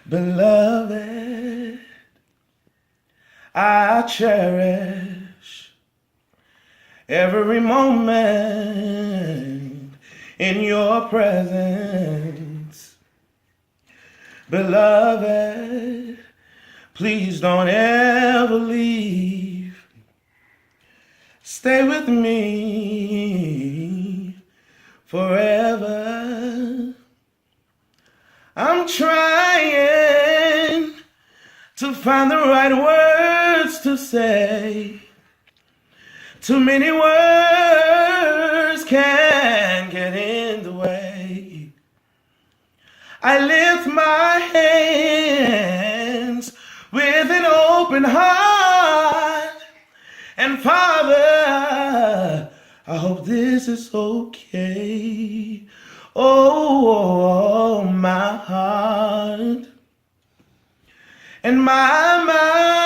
Beloved, I cherish every moment in your presence. Beloved, please don't ever leave. Stay with me forever. I'm trying to find the right words to say. Too many words can get in the way. I lift my hands with an open heart. And Father, I hope this is okay. Oh, my heart and my mind